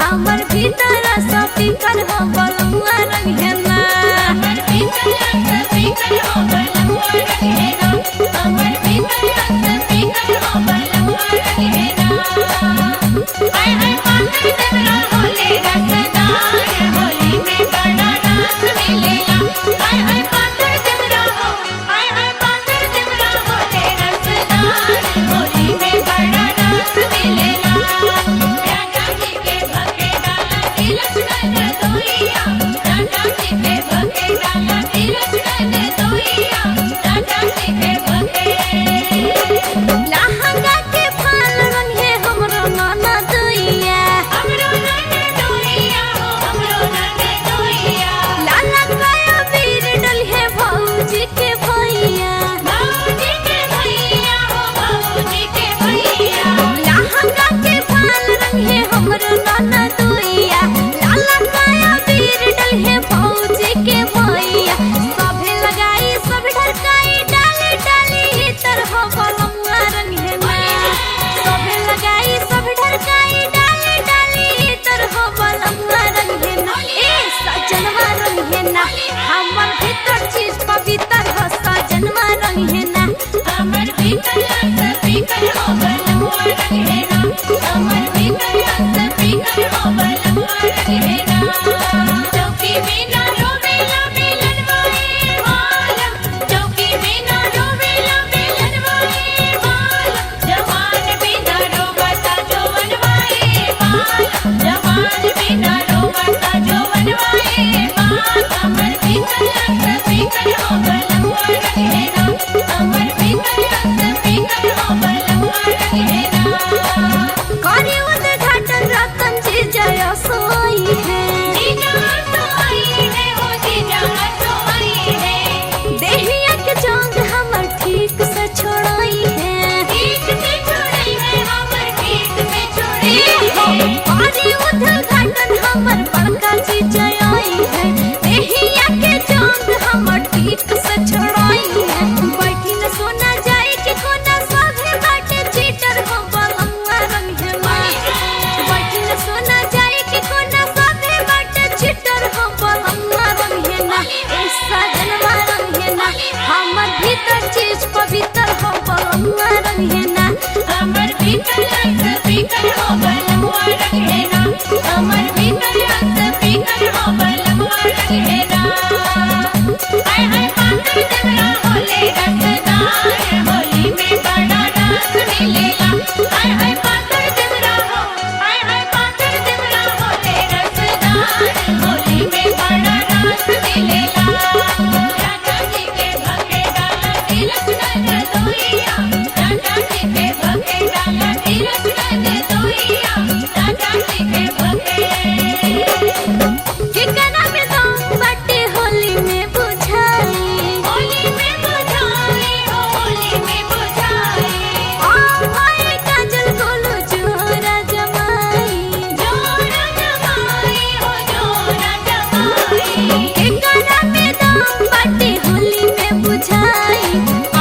हमर भीतर स्पीकर हो बलमुआ रंग है ना हमर भीतर स्पीकर हो बलमुआ रंग है ना हमर भीतर स्पीकर हो बलमुआ रंग है ना हाय हाय पागल देवरा होले रसदार होली में बड़ा रस मिलेला हाय हाय पागल देवरा हो हाय हाय पागल देवरा होले रसदार होली में बड़ा रस मिलेला राजा जी के भगे डाला तिलक कर दोइया राजा जी के भगे डाला तिलक कर दोइया राजा जी के भगे लहंगा के फाल रंग है हमरो नाना दोइया हमरो नाना दोइया हो हमरो नाना दोइया लाला काया वीर डल है भौजी के भैया भौजी के भैया हो भौजी के भैया लहंगा के फाल रंग है हमरो नाना दोइया लाला काया वीर डल है भौजी के भैया सभे लगाई सब ढरकाई डाले डाली इतर हो बलमुआ रंग है ना सभे लगाई सब ढरकाई डाले डाली इतर हो बलमुआ रंग है ना ए सजनवा रंग है ना हमर भीतर चीज पवित्र हो सजनवा रंग है ना हमर भीतर स्पीकर हो बलमुआ रंग है ना हमर भीतर स्पीकर हो बलमुआ रंग है ना चौकी बिना रोवेला मिलनवाए वाला चौकी बिना रोवेला मिलनवाए वाला जवान बिना रोवता जवनवाए वाला जवान बिना रोवता जवनवाए वाला हमर भीतर स्पीकर हो बलमुआ रंग है ना हमर भीतर स्पीकर हो बलमुआ रंग है ना करी उद्घाटन रतन जी जय सोई है जीजा सोई है हो जीजा सोई है देहिया के जंग हमर ठीक से छोड़ाई है ठीक से छोड़ाई है हमर ठीक से छोड़ाई है करी उद्घाटन हमर बड़का जी जय आई है देहिया के जंग हमर ठीक से छोड़ाई है बैठी न सोना जाए कि कोना सभे बाटे चीटर हो बलमुआ रंग है ना बैठी न सोना जाए कि कोना सभे बाटे चीटर हो बलमुआ रंग है ना ए सजनवा रंग है ना हमर भीतर चीज पवित्र हो बलमुआ रंग है ना हमर भीतर स्पीकर हो बलमुआ रंग है ना हमर भीतर स्पीकर हो बलमुआ रंग है ना हाय हाय पागल देवरा होले रसदार होली में बड़ा रस मिलेला हाय हाय पागल देवरा हो हाय हाय पागल देवरा होले रसदार होली में बड़ा रस मिलेला राजा जी के भगे डाला तिलक कर दोइया राजा जी के भगे डाला तिलक कर दोइया राजा जी के भगे ठिकाना में दम बाटे होली में बुझाई होली में बुझाई होली में बुझाई आ भाई काजल गोलू जोरा जमाई हो जोरा जमाई ठिकाना में दम बाटे होली में बुझाई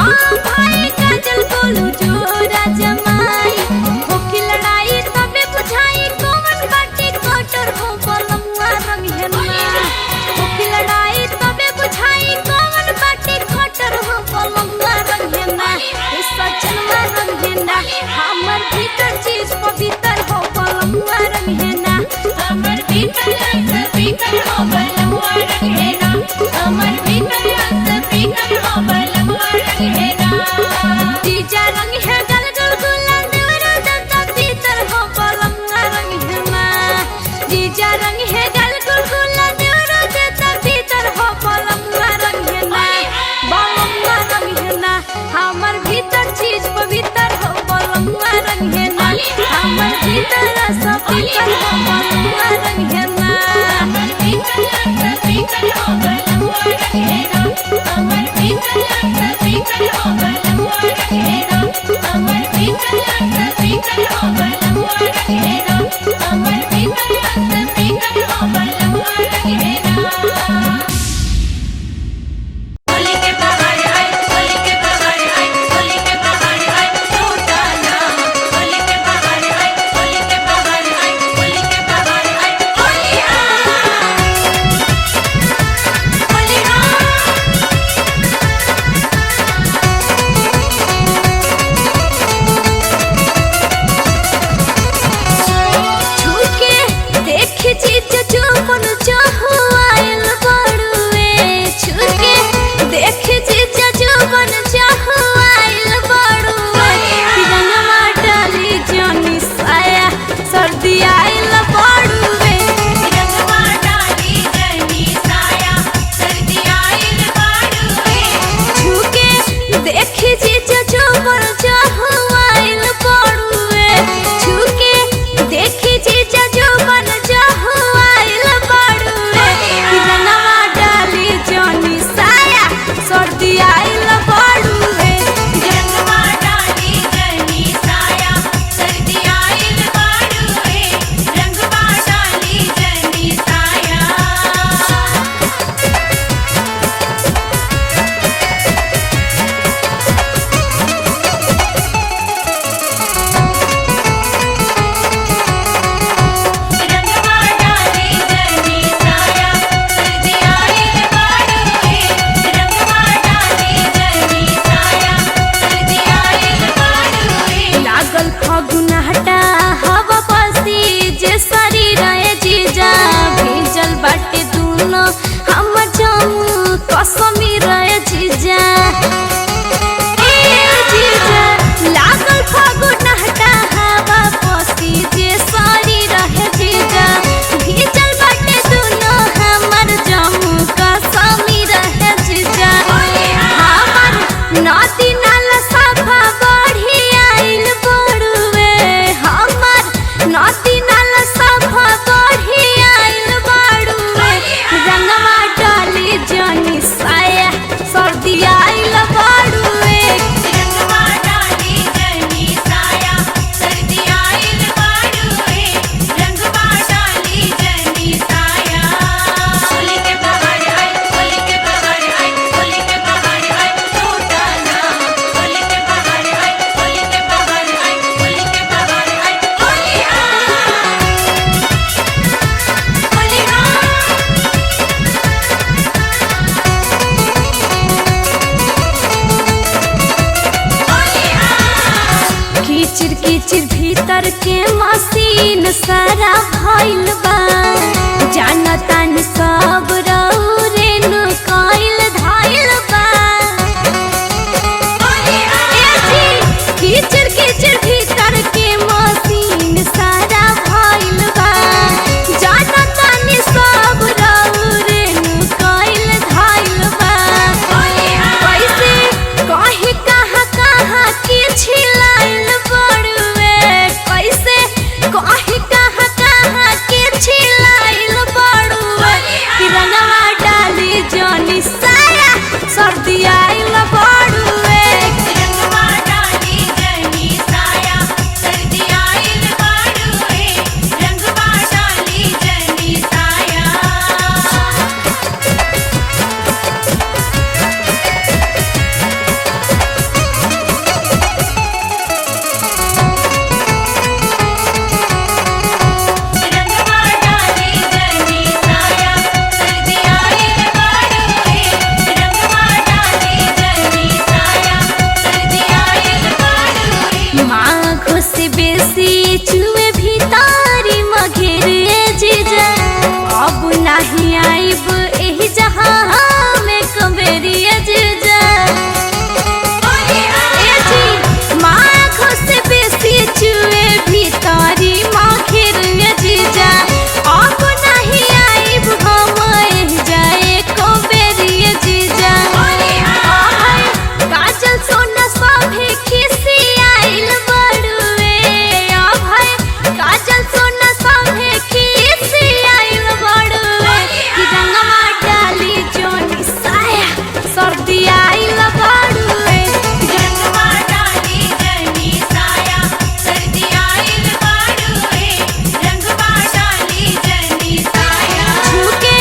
आ भाई काजल गोलू जोरा जमाई होकी लड़ाई तबे बुझाई कौन बाटे कोटर हो बलमुआ रंग है ना होकी लड़ाई तबे बुझाई कौन बाटे कोटर हो बलमुआ रंग है ना ए सजनवा रंग है ना हमर भीतर चीज पवित्र हो बलमुआ रंग है ना हमर भीतर स्पीकर हो बलमुआ रंग है ना हमर भीतर स्पीकर हो बलमुआ रंग है ना जीजा रंग है गल गुलगुला देवरा दत्ता भीतर हो बलमुआ रंग है ना जीजा रंग है गल गुलगुला देवरा दत्ता भीतर हो बलमुआ रंग है ना बलमुआ रंग है ना हमर भीतर चीज पवित्र हो बलमुआ रंग है ना हमर भीतर स्पीकर हो बलमुआ रंग है ना हमर भीतर स्पीकर हो बलमुआ रंग है ना हमर भीतर स्पीकर हो बलमुआ रंग है ना हमर भीतर स्पीकर हो बलमुआ रंग है ना हमर भीतर स्पीकर हो बलमुआ रंग है ना होली के बाहर आए होली के बाहर आए होली के बाहर आए टूटा ना होली के बाहर आए होली के बाहर आए होली के बाहर बाटे दूनो हम जाऊं कसमी रहे जीजा लागल फागुन हटा हवा पसी जे सारी रहे जीजा भीजल बाटे दूनो हमर जाऊं कसमी रहे जीजा हमर नदी नाला साफा बढ़ी आइल बड़ुए हमर नदी नाला साफा बढ़ी आइल बड़ुए रंगवा डाली जानी साया सर्दी आइल बड़ुए रंगवा डाली जानी साया सर्दी आइल बड़ुए रंगवा डाली जानी साया होली के बहार आई होली के बहार आई होली के बहार आई टूटा ना होली के बहार आई होली के बहार आई होली के बहार आई होली कीचिर कीचिर भीतर के मशीन सारा भइल बा जानतान सब रौरे नु कइल धाइल बा कीचिर कीचिर भीतर के मशीन सारा भइल बा जानतान सब रौरे नु कइल धाइल बा कैसे कहीं कहाँ कहाँ की छिलाइल बड़ुए कैसे कहीं कहाँ कहाँ की छिलाइल बड़ुए कि रंगवा डाली जानी साया सर्दी आइल बड़ुए रंगवा डाली जानी साया सर्दी आइल बड़ुए रंगवा डाली जानी साया रंगवा डाली जानी साया सर्दी आइल बड़ुए रंगवा डाली जानी साया सर्दी आइल बड़ुए माँ से बेसी चुए भीतारी मघेरे जीजा अब नहीं आइब एही जहाँ में कबेरिया जीजा माँ से बेसी चुए भीतारी मघेरे जीजा अब नहीं आइब हम एही जाए कबेरिया जीजा काजल सोना सभी खिसी आइल बड़ुए भाई काजल सोना सभी खिसी आइल बड़ुए कि रंगवा डाली जोनी साया सर्दी आइल बड़ुए रंगवा डाली जानी साया सर्दी आइल बड़ुए रंगवा डाली जानी साया छुके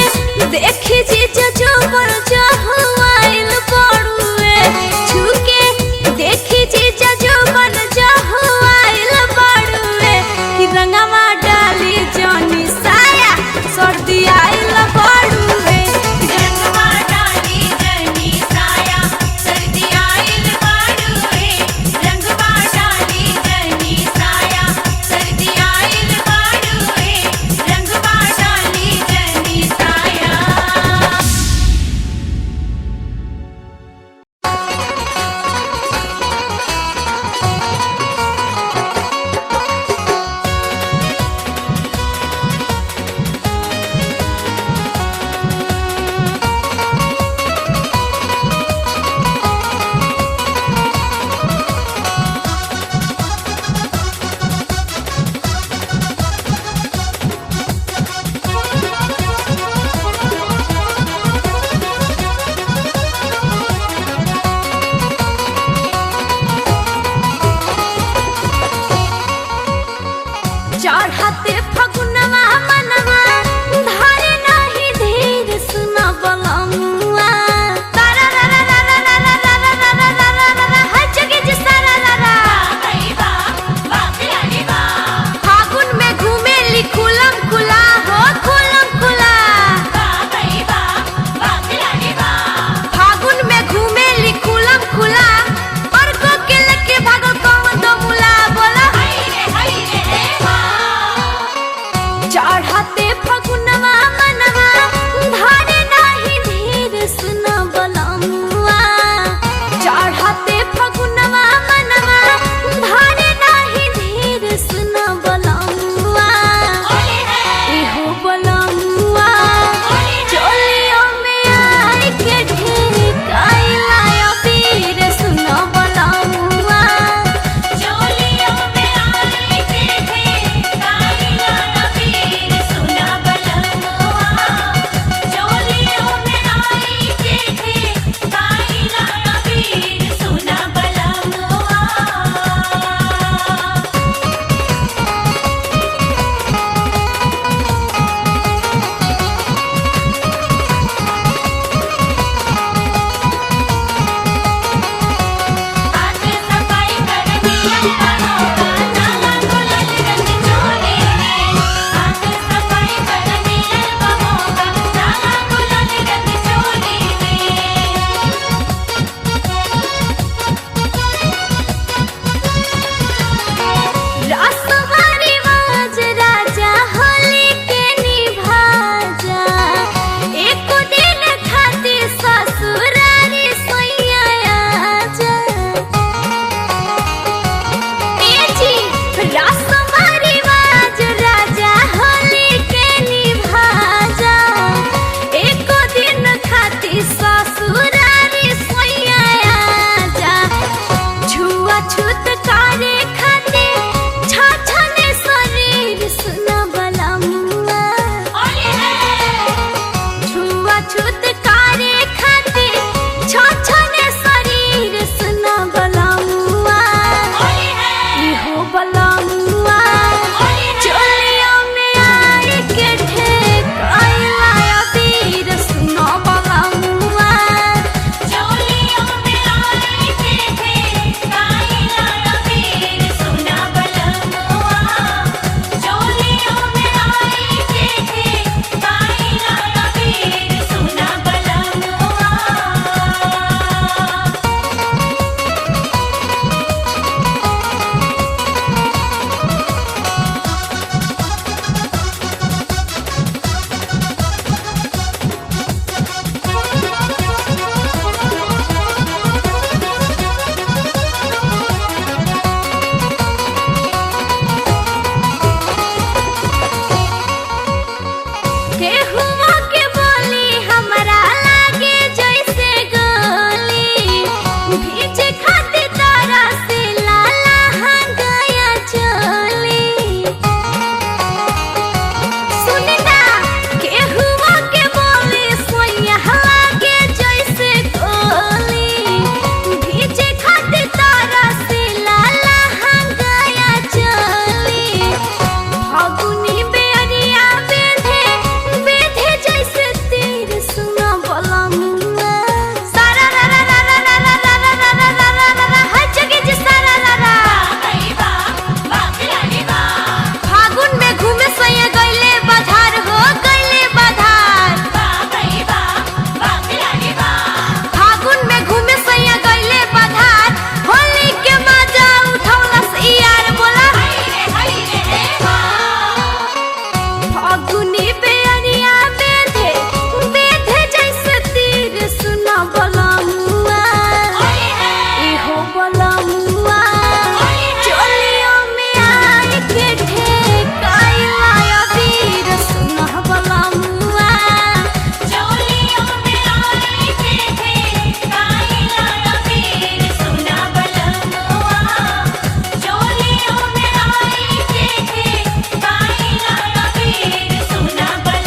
देखी जीजा जोबर जहुआइल बड़ुए छुके देखी जीजा जोबर जहुआइल बड़ुए कि रंगवा डाली जानी साया सर्दी आइल बड़ुए रंगवा डाली जानी साया सर्दी आइल बड़ुए रंगवा डाली जानी साया सर्दी आइल बड़ुए रंगवा डाली जानी साया चढ़ते फगुनवा मनवा धारे नहीं धीर सुना बलमुआ तारा रा रा रा रा रा रा रा रा रा रा रा रा रा हर जगह जी सारा रा रा फागुन में घूमे ली खुलम खुला हो खुलम खुला फागुन में घूमे ली खुलम खुला और को के लेके भागल कौन दो मुला बोला चढ़ते फगुनवा मनवा बलमुआ चोलियों में आई के ठेकाइला अबीर सुनो बलमुआ चोलियों में आई के ठेकाइला अबीर सुना बलमुआ चोलियों में आई के ठेकाइला अबीर सुना बलमुआ हाथ सफाई करनी अल्लाह नाला गुलाल रंग चोली में हाथ सफाई करनी अल्लाह नाला गुलाल रंग चोली रासवारी वाज राजा होली के निभाजा एको दिन खातिर ससुरारी सोइया आजा ए जी रासवारी वाज राजा होली के निभाजा एको दिन खातिर ससुरारी सोइया आजा छुआ छूत करे खातिर छाछने शरीर सुना बलमुआ छुआ छूत करे खातिर छाछने शरीर सुना बलमुआ इहो बलमुआ चोलियों में आई के ठेकाइला अबीर सुनो बलमुआ चोलियों में आई के ठेकाइला अबीर सुना बलमुआ चोलियों में आई के ठेकाइला अबीर सुना बलमुआ केहुआ के बोली हमरा लागे जैसे गोली भीजे खातिर तारा से लाला हंगाया चली सुनना केहुआ के बोली सोया लागे जैसे गोली भीजे खातिर तारा से लाला हंगाया चली फागुनी बेरिया बेधे बेधे जैसे तीर सुना बलमुआ सारा रा रा रा रा रा रा रा रा रा रा रा रा रा हर जगह जी सारा रा रा फागुन में घूमे सैया गइले बाधार हो गइले बाधार फागुन में घूमे सैया गइले बाधार होली के मजा उठौलस ई यार बोला फागुनी बेरिया बेधे बेधे जैसे तीर सुना बलमुआ इहो बलमुआ चोलियों में आई के ठेकाइला अबीर सुना बलमुआ चोलियों में आई के ठेकाइला अबीर सुना बलमुआ चोलियों में आई के ठेकाइला अबीर सुना बलमुआ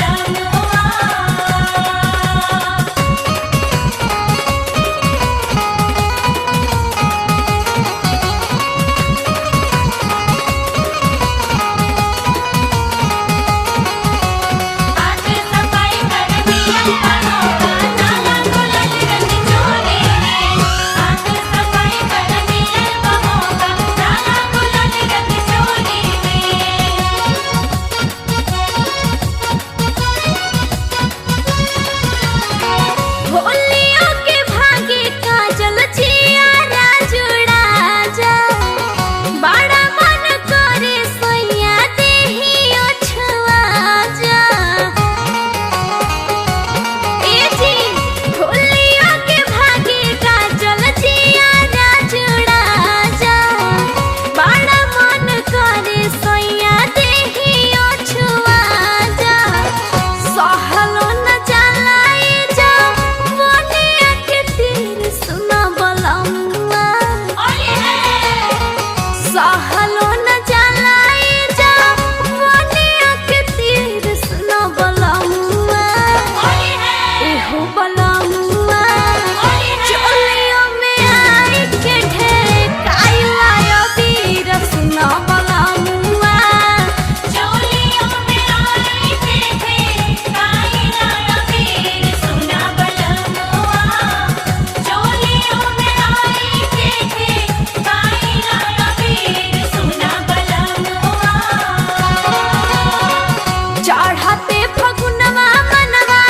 फगुनवा मनवा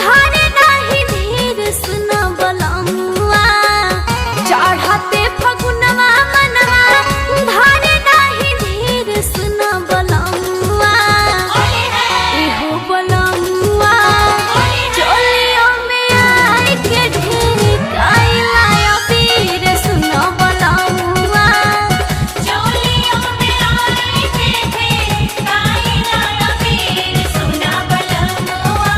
धारे नाही धीर सुन बलमुआ चढ़ते फगुनवा मनवा धारे नाही धीर सुन बलमुआ एहो बलमुआ चोलियों में आई के ढेर काइला पीर सुन बलमुआ चोलियों में आई के ढेर काइला पीर सुना बलमुआ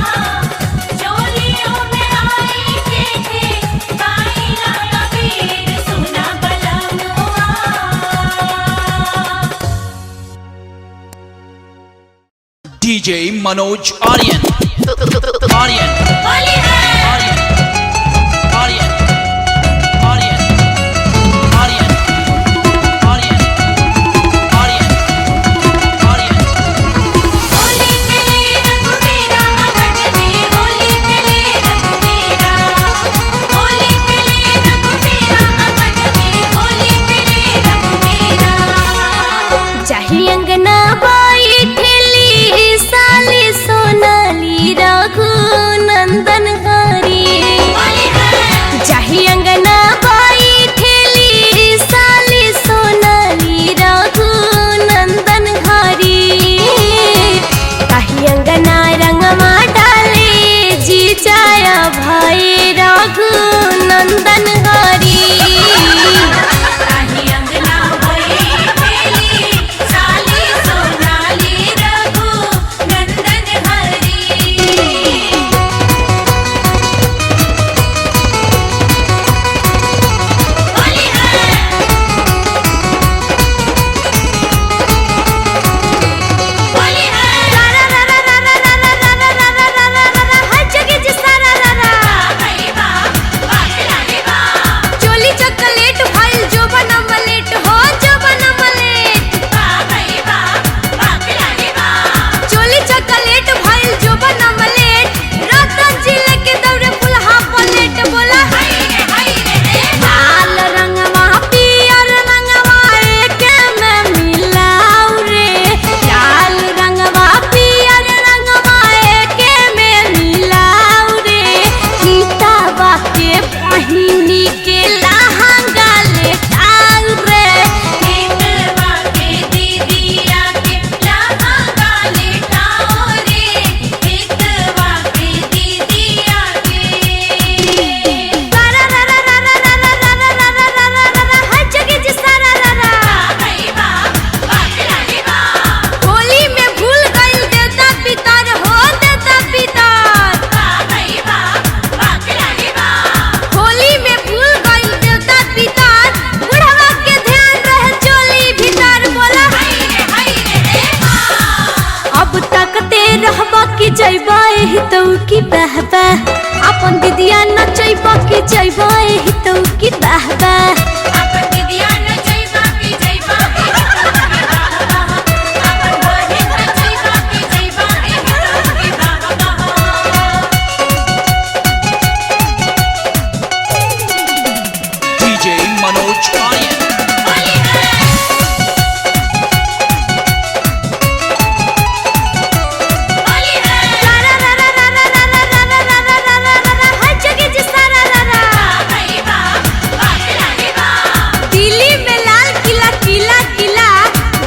चोलियों में आई के ढेर काइला पीर सुना बलमुआ DJ Manoj Aryan. Aryan. Holi है Aryan. Aryan. Aryan. Aryan. Aryan. Aryan. Aryan. Holi के लिए रंग मेरा अवध में होली के लिए रंग मेरा होली के लिए रंग मेरा अवध में होली के लिए रंग मेरा चाही अंगना बाई ठेली साली सोनाली रघु नंदन हरी होली है चाही अंगना बाई ठेली साली सोनाली रघु नंदन हरी काही अंगना रंगमा डाले जी जाया भाई रघु नंदन हरी साही अंगना होई खेली साली सोनाली रघु नंदन हरी होली है होली है हर जगह जी सारा रारा भाई बा बाखलाली बा चोली चॉकलेट फाइल जो बना मलेट हो जो बना मलेट बा भाई बा बाखलाली बा चोली चॉकलेट फाइल जो बना मलेट रतन जिले के दौरे फुलहा पलेट बोला हाय रे लाल रंगवा पियर रंगवा एक में मिलाऊ रे लाल रंगवा पियर रंगवा एक में मिलाऊ रे सीतावा के बहिनी के लहंगा लेटाऊ रे हितवा के दीदिया के लहंगा लेटाओ रे हितवा के दीदिया के हर जगह जी सारा रारा भाई बा बाखलाली बा होली में भूल गइल देवता पितर हो देवता पितर बा भाई बा बाखलाली बा होली में भूल गइल देवता पितर बुढ़वा के ध्यान रहे चोली भीतर बोला हाय रे अब तक ते रहबा कि जइबा एही तो की बहबा अपन दीदिया नचइबा कि जइबा एही तो की बहबा अपन दीदिया न जइबा की जइबा अपन बहिन न जइबा की जइबा की बाबा DJ Manoj Aryan. होली है होली है हर जगह जी सारा रारा भाई बा बाखलाली बा दिल्ली में लाल किला किला किला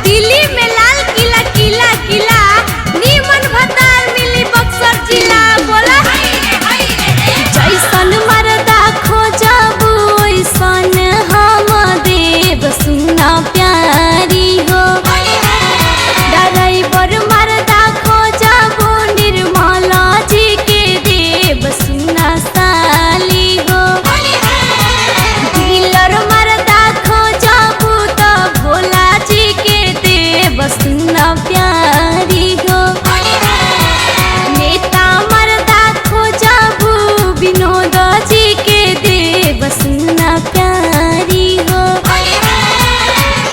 दिल्ली में लाल किला किला किला नीमन भतार मिली बक्सर जिला बोला हाय रे जैसन मरदा खोजबू ओइसन हम देव सुना प्यारी हो होली है ड्राइवर मरदा खोजबू निर्मला जी के देव सुना साली हो होली है डीलर मरदा खोजबू तो भोला जी के देव सुना प्यारी हो होली है नेता मरदा खोजबू विनोद जी के देव सुना प्यारी हो होली है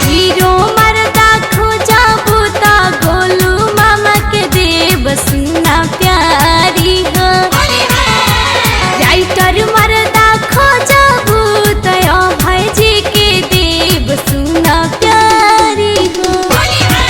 हीरो मरदा खोजबू तो गोलू मामा के देव सुना प्यारी हो होली है राइटर मरदा खोजबू तो भाई जी के देव सुना प्यारी हो होली है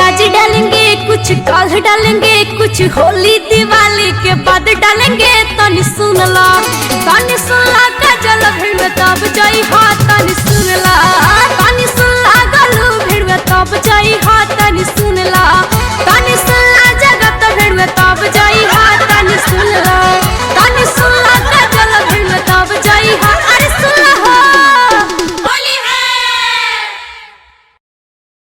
आज डालेंगे कुछ कल डालेंगे कुछ होली दिवाली के बाद डालेंगे तनी सुन ला का जल भर में तब जाई हाथ